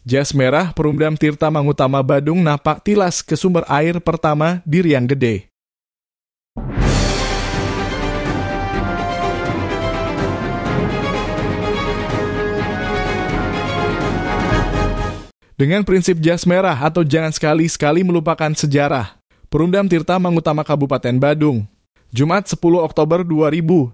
Jas Merah Perumdam Tirta Mangutama Badung napak tilas ke sumber air pertama di Riang Gede. Dengan prinsip jas merah atau jangan sekali-sekali melupakan sejarah, Perumdam Tirta Mangutama Kabupaten Badung, Jumat 10 Oktober 2025,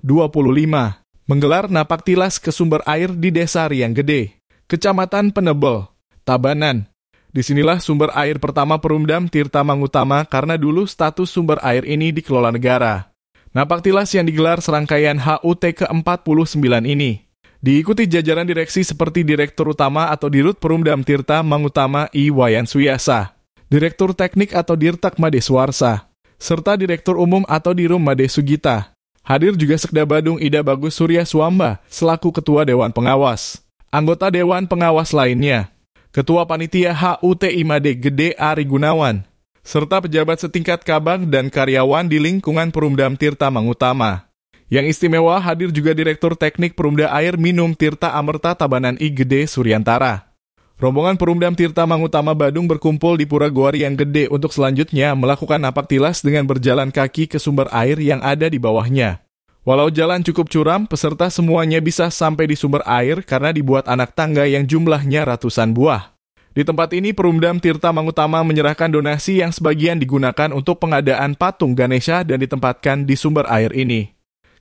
menggelar napak tilas ke sumber air di Desa Riang Gede, Kecamatan Penebel, Tabanan. Disinilah sumber air pertama Perumdam Tirta Mangutama karena dulu status sumber air ini dikelola negara. Napak tilas yang digelar serangkaian HUT ke-49 ini diikuti jajaran direksi seperti Direktur Utama atau Dirut Perumdam Tirta Mangutama I. Wayan Suyasa, Direktur Teknik atau Dirtak Made Suwarsa, serta Direktur Umum atau Dirum Made Sugita. Hadir juga Sekda Badung Ida Bagus Surya Suamba selaku Ketua Dewan Pengawas. Anggota Dewan Pengawas lainnya, Ketua Panitia HUT Made Gede Ari Gunawan, serta pejabat setingkat kabag dan karyawan di lingkungan Perumdam Tirta Mangutama. Yang istimewa hadir juga Direktur Teknik Perumda Air Minum Tirta Amerta Tabanan I Gede Suryantara. Rombongan Perumdam Tirta Mangutama Badung berkumpul di Pura Goa Riang Gede untuk selanjutnya melakukan napak tilas dengan berjalan kaki ke sumber air yang ada di bawahnya. Walau jalan cukup curam, peserta semuanya bisa sampai di sumber air karena dibuat anak tangga yang jumlahnya ratusan buah. Di tempat ini, Perumdam Tirta Mangutama menyerahkan donasi yang sebagian digunakan untuk pengadaan patung Ganesha dan ditempatkan di sumber air ini.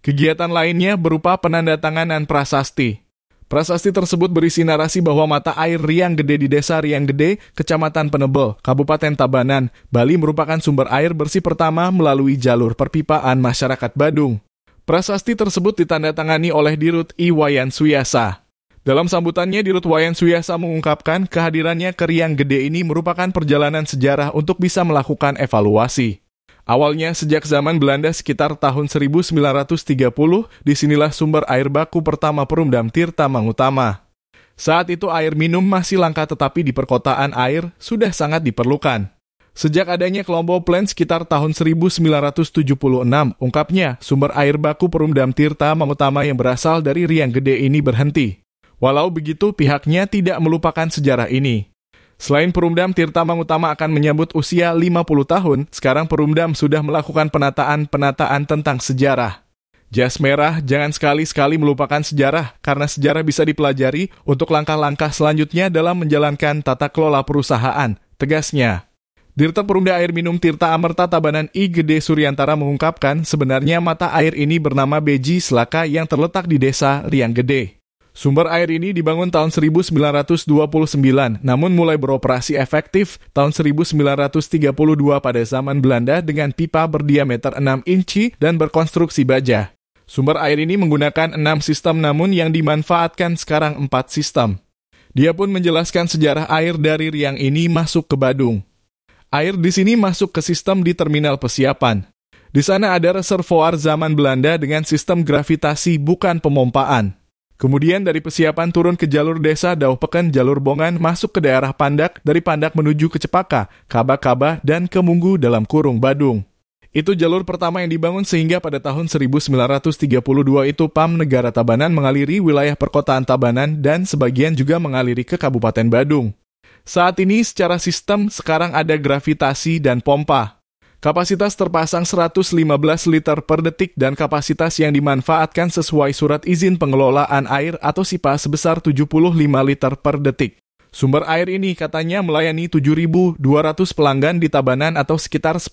Kegiatan lainnya berupa penandatanganan prasasti. Prasasti tersebut berisi narasi bahwa mata air Riang Gede di Desa Riang Gede, Kecamatan Penebel, Kabupaten Tabanan, Bali merupakan sumber air bersih pertama melalui jalur perpipaan masyarakat Badung. Prasasti tersebut ditandatangani oleh Dirut I. Wayan Suyasa. Dalam sambutannya, Dirut Wayan Suyasa mengungkapkan kehadirannya ke Riang Gede ini merupakan perjalanan sejarah untuk bisa melakukan evaluasi. Awalnya sejak zaman Belanda sekitar tahun 1930, disinilah sumber air baku pertama Perumdam Tirta Mangutama. Saat itu air minum masih langka tetapi di perkotaan air sudah sangat diperlukan. Sejak adanya Kelompok Plan sekitar tahun 1976, ungkapnya sumber air baku Perumdam Tirta Mangutama yang berasal dari Riang Gede ini berhenti. Walau begitu pihaknya tidak melupakan sejarah ini. Selain Perumdam Tirta Mangutama akan menyambut usia 50 tahun, sekarang Perumdam sudah melakukan penataan tentang sejarah. Jas merah jangan sekali-sekali melupakan sejarah, karena sejarah bisa dipelajari untuk langkah-langkah selanjutnya dalam menjalankan tata kelola perusahaan, tegasnya. Dirta Perumda Air Minum Tirta Amerta Tabanan I Gede Suryantara mengungkapkan sebenarnya mata air ini bernama Beji Selaka yang terletak di Desa Riang Gede. Sumber air ini dibangun tahun 1929, namun mulai beroperasi efektif tahun 1932 pada zaman Belanda dengan pipa berdiameter 6 inci dan berkonstruksi baja. Sumber air ini menggunakan 6 sistem namun yang dimanfaatkan sekarang 4 sistem. Dia pun menjelaskan sejarah air dari Riang ini masuk ke Badung. Air di sini masuk ke sistem di terminal Pesiapan. Di sana ada reservoir zaman Belanda dengan sistem gravitasi bukan pemompaan. Kemudian dari Pesiapan turun ke jalur desa Daupeken jalur Bongan masuk ke daerah Pandak, dari Pandak menuju ke Cepaka, Kaba-Kaba, dan ke Munggu dalam kurung Badung. Itu jalur pertama yang dibangun sehingga pada tahun 1932 itu PAM Negara Tabanan mengaliri wilayah perkotaan Tabanan dan sebagian juga mengaliri ke Kabupaten Badung. Saat ini secara sistem sekarang ada gravitasi dan pompa. Kapasitas terpasang 115 liter per detik dan kapasitas yang dimanfaatkan sesuai surat izin pengelolaan air atau SIPA sebesar 75 liter per detik. Sumber air ini katanya melayani 7.200 pelanggan di Tabanan atau sekitar 10%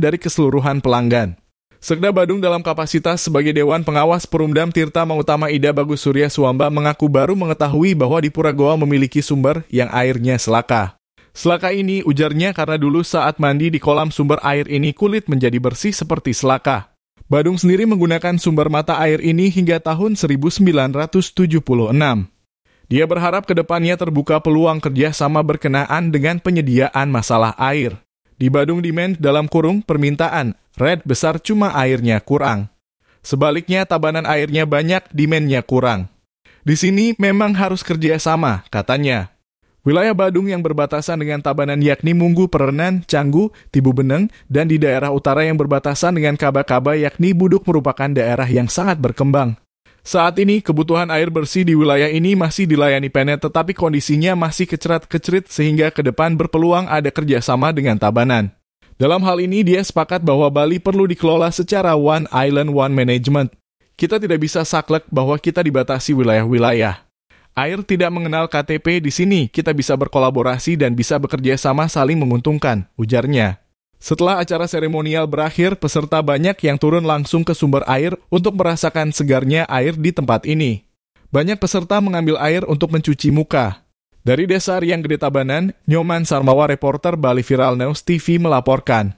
dari keseluruhan pelanggan. Sekda Badung dalam kapasitas sebagai Dewan Pengawas Perumdam Tirta Mangutama Ida Bagus Surya Suamba mengaku baru mengetahui bahwa di Pura Goa memiliki sumber yang airnya selaka. Selaka ini ujarnya karena dulu saat mandi di kolam sumber air ini kulit menjadi bersih seperti selaka. Badung sendiri menggunakan sumber mata air ini hingga tahun 1976. Dia berharap kedepannya terbuka peluang kerjasama berkenaan dengan penyediaan masalah air. Di Badung demand dalam kurung permintaan, red besar cuma airnya kurang. Sebaliknya Tabanan airnya banyak, demand-nya kurang. Di sini memang harus kerjasama, katanya. Wilayah Badung yang berbatasan dengan Tabanan yakni Munggu Perenan, Canggu, Tibu Beneng, dan di daerah utara yang berbatasan dengan Kaba-Kaba yakni Buduk merupakan daerah yang sangat berkembang. Saat ini, kebutuhan air bersih di wilayah ini masih dilayani PNET, tetapi kondisinya masih kecerat-kecerit sehingga ke depan berpeluang ada kerjasama dengan Tabanan. Dalam hal ini, dia sepakat bahwa Bali perlu dikelola secara One Island, One Management. Kita tidak bisa saklek bahwa kita dibatasi wilayah-wilayah. Air tidak mengenal KTP di sini, kita bisa berkolaborasi dan bisa bekerja sama saling menguntungkan, ujarnya. Setelah acara seremonial berakhir, peserta banyak yang turun langsung ke sumber air untuk merasakan segarnya air di tempat ini. Banyak peserta mengambil air untuk mencuci muka. Dari Desa Riang Gede Tabanan, Nyoman Sarmawa, reporter Bali Viral News TV melaporkan.